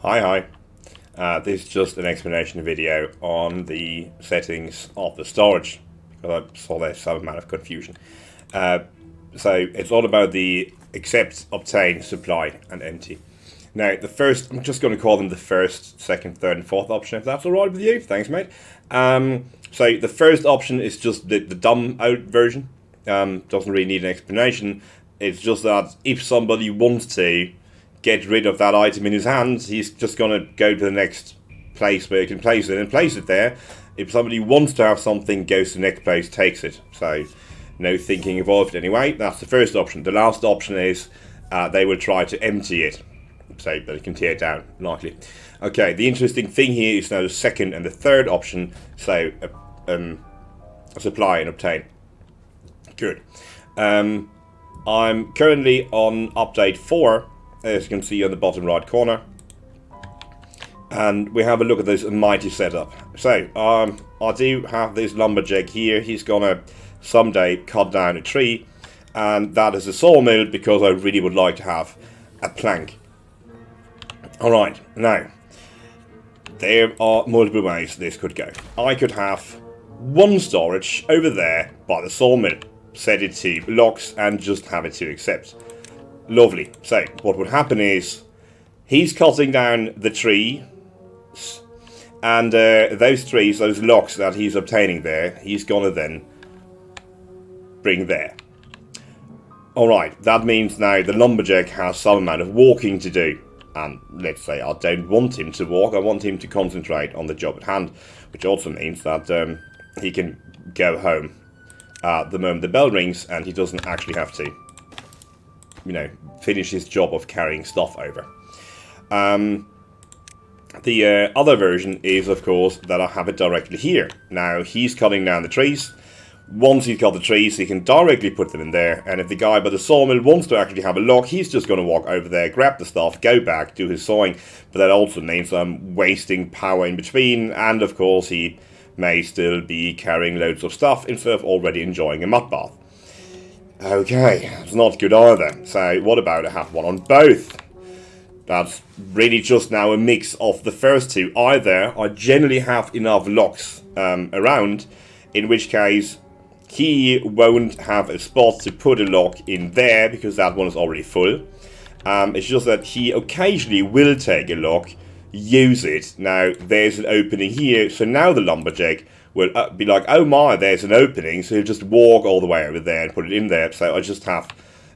Hi. This is just an explanation video on the settings of the storage, because I saw there's some amount of confusion. So it's all about the accept, obtain, supply, and empty. Now, I'm just going to call them the first, second, third, and fourth option, if that's alright with you. Thanks, mate. So the first option is just the dumb out version. Doesn't really need an explanation. It's just that if somebody wants to get rid of that item in his hands, he's just going to go to the next place where he can place it and place it there. If somebody wants to have something, goes to the next place, takes it. So no thinking involved anyway. That's the first option. The last option is they will try to empty it, so that it can tear it down, likely. Okay, the interesting thing here is now the second and the third option, so supply and obtain. Good. I'm currently on update 4, as you can see on the bottom right corner, and we have a look at this mighty setup. So I do have this lumberjack here. He's gonna someday cut down a tree, and that is a sawmill because I really would like to have a plank. Alright, now there are multiple ways this could go. I could have one storage over there by the sawmill, set it to blocks and just have it to accept. Lovely. So what would happen is he's cutting down the tree, and those trees, those logs that he's obtaining there, he's gonna then bring there. Alright, that means now the lumberjack has some amount of walking to do. And let's say I don't want him to walk, I want him to concentrate on the job at hand, which also means that he can go home the moment the bell rings, and he doesn't actually have to, finish his job of carrying stuff over. The other version is, of course, that I have it directly here. Now, he's cutting down the trees. Once he's cut the trees, he can directly put them in there, and if the guy by the sawmill wants to actually have a log, he's just going to walk over there, grab the stuff, go back, do his sawing. But that also means I'm wasting power in between, and of course he may still be carrying loads of stuff instead of already enjoying a mud bath. Okay, it's not good either. So what about I have one on both? That's really just now a mix of the first two. Either I generally have enough logs around, in which case he won't have a spot to put a log in there because that one is already full. It's just that he occasionally will take a log, use it. Now there's an opening here, so now the lumberjack will be like, oh my, there's an opening, so he'll just walk all the way over there and put it in there. So I just have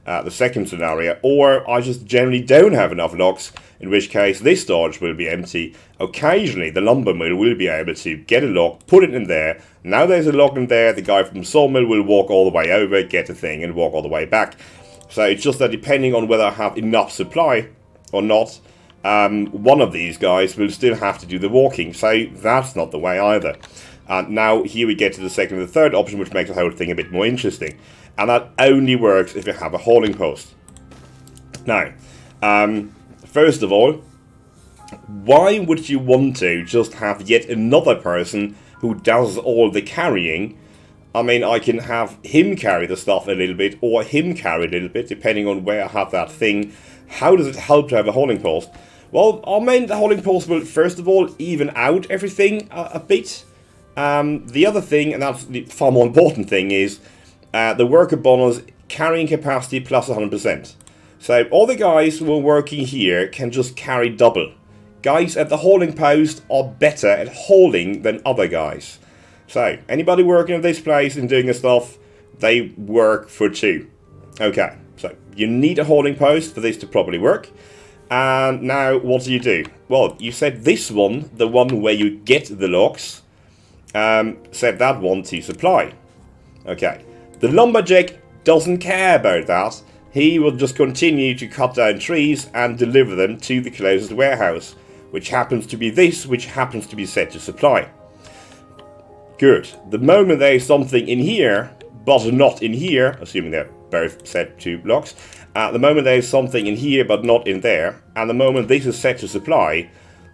the second scenario, or I just generally don't have enough logs, in which case this storage will be empty. Occasionally the lumber mill will be able to get a log, put it in there. Now there's a log in there, the guy from the sawmill will walk all the way over, get the thing, and walk all the way back. So it's just that depending on whether I have enough supply or not, one of these guys will still have to do the walking, so that's not the way either. Now here we get to the second and the third option, which makes the whole thing a bit more interesting. And that only works if you have a hauling post. Now, first of all, why would you want to just have yet another person who does all the carrying? I mean, I can have him carry the stuff a little bit, or him carry a little bit, depending on where I have that thing. How does it help to have a hauling post? Well, I mean, the hauling post will, first of all, even out everything a bit. The other thing, and that's the far more important thing, is the worker bonus carrying capacity plus 100%. So all the guys who are working here can just carry double. Guys at the hauling post are better at hauling than other guys. So anybody working at this place and doing the stuff, they work for 2. Okay, so you need a hauling post for this to properly work. And now what do? Well, you set this one, the one where you get the logs, set that one to supply. Okay. The lumberjack doesn't care about that. He will just continue to cut down trees and deliver them to the closest warehouse, which happens to be this, which happens to be set to supply. Good. The moment there is something in here, but not in here, assuming they're both set to blocks, the moment there is something in here but not in there, and the moment this is set to supply,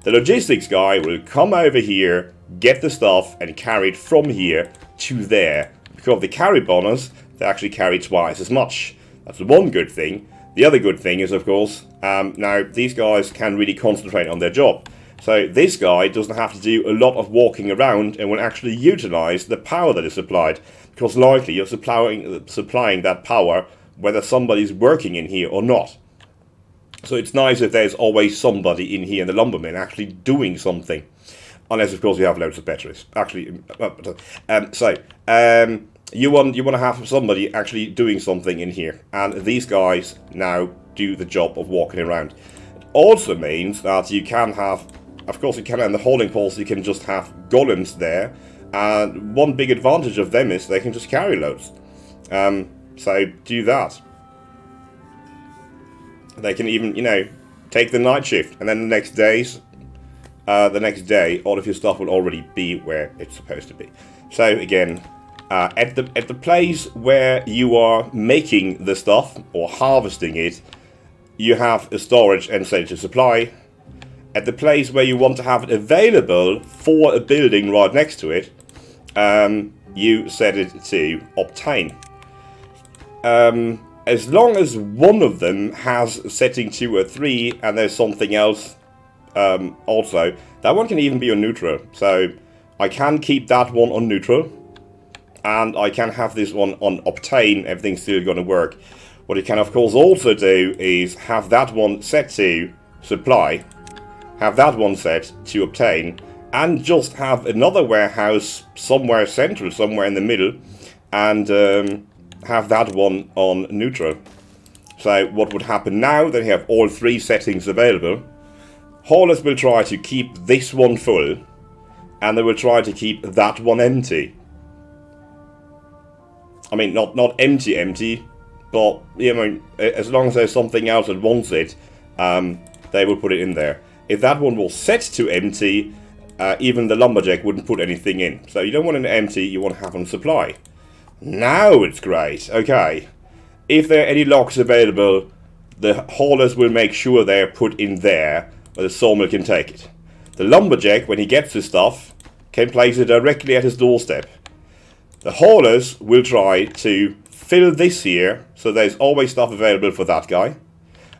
the logistics guy will come over here, get the stuff, and carry it from here to there. Because of the carry bonus, they actually carry twice as much. That's the one good thing. The other good thing is, of course, now these guys can really concentrate on their job. So this guy doesn't have to do a lot of walking around and will actually utilize the power that is supplied, because likely you're supplying that power whether somebody's working in here or not. So it's nice if there's always somebody in here in the lumberman actually doing something. Unless, of course, you have loads of batteries. Actually, you want to have somebody actually doing something in here. And these guys now do the job of walking around. It also means that you can have, of course, you can, in the holding poles, you can just have golems there. And one big advantage of them is they can just carry loads. So do that. They can even, take the night shift, and then the next day, all of your stuff will already be where it's supposed to be. So again, at the place where you are making the stuff or harvesting it, you have a storage and set it to supply. At the place where you want to have it available for a building right next to it, you set it to obtain. As long as one of them has setting 2 or 3 and there's something else also, that one can even be on neutral. So I can keep that one on neutral and I can have this one on obtain. Everything's still going to work. What you can of course also do is have that one set to supply, have that one set to obtain, and just have another warehouse somewhere central, somewhere in the middle, and have that one on neutral. So what would happen now that you have all 3 settings available, haulers will try to keep this one full and they will try to keep that one empty. I mean, not empty, but as long as there's something else that wants it, they will put it in there. If that one was set to empty, even the lumberjack wouldn't put anything in. So you don't want it empty, you want to have on supply. Now it's great. Okay, if there are any locks available, the haulers will make sure they're put in there where the sawmill can take it. The lumberjack, when he gets his stuff, can place it directly at his doorstep. The haulers will try to fill this here, so there's always stuff available for that guy.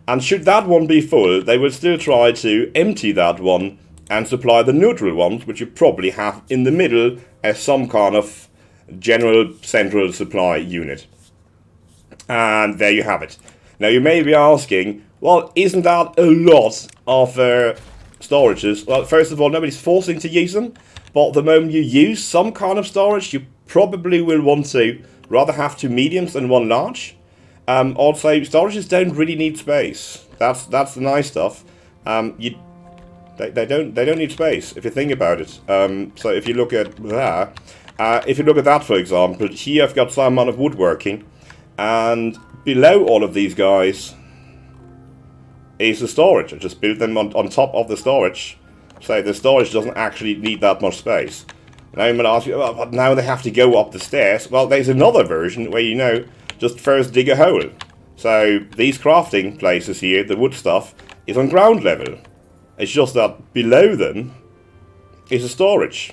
And should that one be full, they will still try to empty that one and supply the neutral ones, which you probably have in the middle as some kind of general central supply unit. And there you have it. Now you may be asking, well, isn't that a lot of storages? Well, first of all, nobody's forcing to use them, but the moment you use some kind of storage, you probably will want to rather have 2 mediums than 1 large. Also, storages don't really need space. That's the nice stuff. They don't need space if you think about it. So if you look at that. That, for example, here I've got some amount of woodworking, and below all of these guys is the storage. I just built them on top of the storage, so the storage doesn't actually need that much space. Now you might ask me, well, but now they have to go up the stairs. Well, there's another version where, just first dig a hole. So these crafting places here, the wood stuff, is on ground level. It's just that below them is a storage.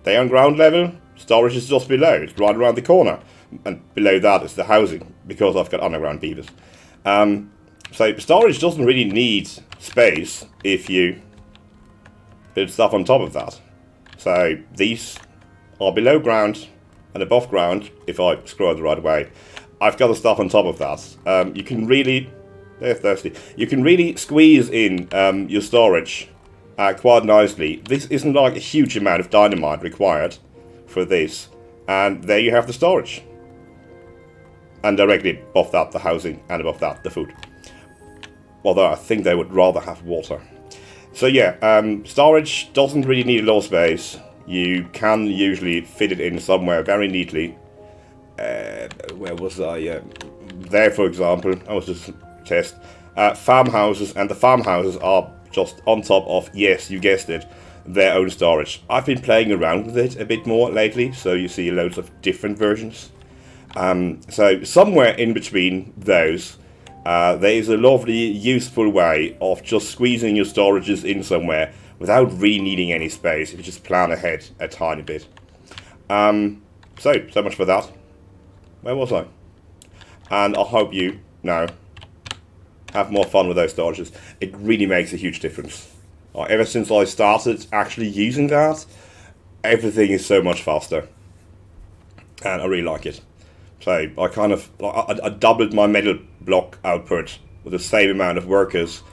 They're on ground level, storage is just below, it's right around the corner. And below that is the housing, because I've got underground beavers. So storage doesn't really need space if you build stuff on top of that. So these are below ground and above ground, if I scroll the right way. I've got the stuff on top of that. You can really, they're thirsty, you can really squeeze in your storage quite nicely. This isn't like a huge amount of dynamite required for this, and there you have the storage, and directly above that the housing, and above that the food, although I think they would rather have water. So yeah, storage doesn't really need a lot of space. You can usually fit it in somewhere very neatly. Where was I? There, for example, I was just test farmhouses, and the farmhouses are just on top of, yes, you guessed it, their own storage. I've been playing around with it a bit more lately, so you see loads of different versions. So somewhere in between those, there is a lovely, useful way of just squeezing your storages in somewhere without really needing any space if you just plan ahead a tiny bit. So much for that. Where was I? And I hope you now have more fun with those storages. It really makes a huge difference. Ever since I started actually using that, everything is so much faster, and I really like it. So I doubled my metal block output with the same amount of workers,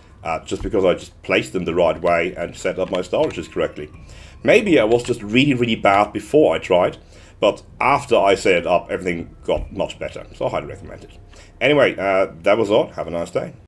just because I just placed them the right way and set up my storages correctly. Maybe I was just really, really bad before I tried, but after I set it up, everything got much better. So I highly recommend it. Anyway, that was all. Have a nice day.